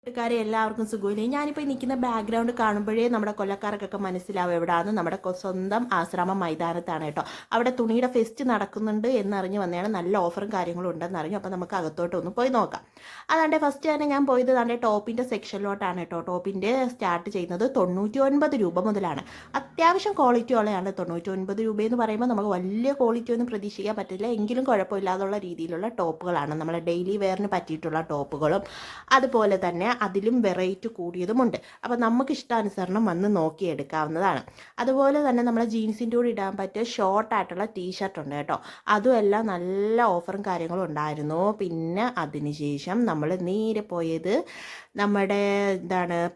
കൂട്ടുകാരെ എല്ലാവർക്കും സുഖമില്ലേ. ഞാനിപ്പോൾ നിൽക്കുന്ന ബാക്ക്ഗ്രൗണ്ട് കാണുമ്പോഴേ നമ്മുടെ കൊല്ലക്കാർക്കൊക്കെ മനസ്സിലാവും എവിടെയാണ് നമ്മുടെ സ്വന്തം ആശ്രമം മൈതാനത്താണ് കേട്ടോ. അവിടെ തുണിയുടെ ഫെസ്റ്റ് നടക്കുന്നുണ്ട് എന്നറിഞ്ഞ് വന്നതാണ്. നല്ല ഓഫറും കാര്യങ്ങളും ഉണ്ടെന്ന് അറിഞ്ഞു. അപ്പോൾ നമുക്ക് അകത്തോട്ട് ഒന്ന് പോയി നോക്കാം. അതാണ്ട് ഫസ്റ്റ് തന്നെ ഞാൻ പോയത് താണ്ടെ ടോപ്പിൻ്റെ സെക്ഷനിലോട്ടാണ് കേട്ടോ. ടോപ്പിൻ്റെ സ്റ്റാർട്ട് ചെയ്യുന്നത് 99 രൂപ മുതലാണ്. അത്യാവശ്യം ക്വാളിറ്റി ഉള്ളതാണ്. 99 രൂപയെന്ന് പറയുമ്പോൾ നമുക്ക് വലിയ ക്വാളിറ്റി ഒന്നും പ്രതീക്ഷിക്കാൻ പറ്റില്ല, എങ്കിലും കുഴപ്പമില്ലാതുള്ള രീതിയിലുള്ള ടോപ്പുകളാണ്. നമ്മളെ ഡെയിലി വെയറിന് പറ്റിയിട്ടുള്ള ടോപ്പുകളും അതുപോലെ തന്നെ അതിലും വെറൈറ്റി കൂടിയതുമുണ്ട്. അപ്പോൾ നമുക്ക് ഇഷ്ടാനുസരണം വന്ന് നോക്കിയെടുക്കാവുന്നതാണ്. അതുപോലെ തന്നെ നമ്മളെ ജീൻസിൻ്റെ കൂടെ ഇടാൻ പറ്റിയ ഷോർട്ടായിട്ടുള്ള ടീഷർട്ട് ഉണ്ട് കേട്ടോ. അതും എല്ലാം നല്ല ഓഫറും കാര്യങ്ങളും ഉണ്ടായിരുന്നു. പിന്നെ അതിനുശേഷം നമ്മൾ നേരെ പോയത് നമ്മുടെ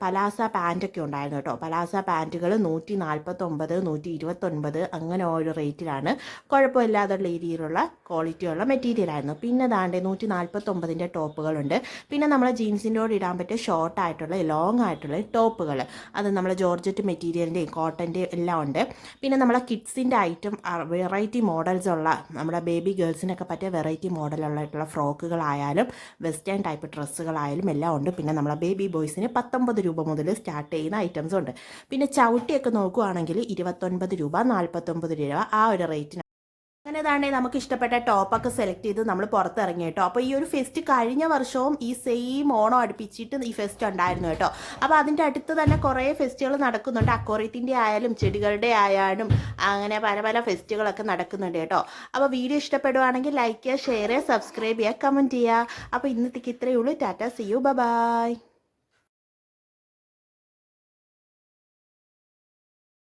പലാസ പാൻറ്റൊക്കെ ഉണ്ടായിരുന്നു കേട്ടോ. പലാസ പാൻറ്റുകൾ 149, 129 അങ്ങനെ ഓരോ റേറ്റിലാണ്. കുഴപ്പമില്ലാത്ത രീതിയിലുള്ള ക്വാളിറ്റിയുള്ള മെറ്റീരിയലായിരുന്നു. പിന്നെ ദാണ്ടെ 149ൻ്റെ ടോപ്പുകളുണ്ട്. പിന്നെ നമ്മളെ ജീൻസിൻ്റെ കൂടെ ഇടാൻ പറ്റിയ ഷോർട്ടായിട്ടുള്ള ലോങ് ആയിട്ടുള്ള ടോപ്പുകൾ, അത് നമ്മളെ ജോർജറ്റ് മെറ്റീരിയലിൻ്റെയും കോട്ടൻ്റെയും എല്ലാം ഉണ്ട്. പിന്നെ നമ്മളെ കിഡ്സിൻ്റെ ഐറ്റം വെറൈറ്റി മോഡൽസ് ഉള്ള നമ്മുടെ ബേബി ഗേൾസിനൊക്കെ പറ്റിയ വെറൈറ്റി മോഡലുള്ളതായിട്ടുള്ള ഫ്രോക്കുകളായാലും വെസ്റ്റേൺ ടൈപ്പ് ഡ്രസ്സുകളായാലും എല്ലാം ഉണ്ട്. പിന്നെ നമ്മളെ ബേബി ബോയ്സിന് 19 രൂപ മുതൽ സ്റ്റാർട്ട് ചെയ്യുന്ന ഐറ്റംസ് ഉണ്ട്. പിന്നെ ചവിട്ടിയൊക്കെ നോക്കുകയാണെങ്കിൽ 29 രൂപ, 49 രൂപ ആ ഒരു റേറ്റിന്. അങ്ങനെ താണ്ടേ നമുക്ക് ഇഷ്ടപ്പെട്ട ടോപ്പൊക്കെ സെലക്ട് ചെയ്ത് നമ്മൾ പുറത്തിറങ്ങി കേട്ടോ. അപ്പോൾ ഈ ഒരു ഫെസ്റ്റ് കഴിഞ്ഞ വർഷവും ഈ സെയിം ഓണം അടുപ്പിച്ചിട്ട് ഈ ഫെസ്റ്റ് ഉണ്ടായിരുന്നു കേട്ടോ. അപ്പോൾ അതിൻ്റെ അടുത്ത് തന്നെ കുറേ ഫെസ്റ്റുകൾ നടക്കുന്നുണ്ട്. അക്വോറിയത്തിൻ്റെ ആയാലും ചെടികളുടെ ആയാലും അങ്ങനെ പല പല ഫെസ്റ്റുകളൊക്കെ നടക്കുന്നുണ്ട് കേട്ടോ. അപ്പോൾ വീഡിയോ ഇഷ്ടപ്പെടുവാണെങ്കിൽ ലൈക്ക് ചെയ്യുക, ഷെയർ ചെയ്യുക, സബ്സ്ക്രൈബ് ചെയ്യുക, കമൻറ്റ് ചെയ്യുക. അപ്പോൾ ഇന്നത്തേക്ക് ഇത്രയേ ഉള്ളൂ. Tata, see you, by.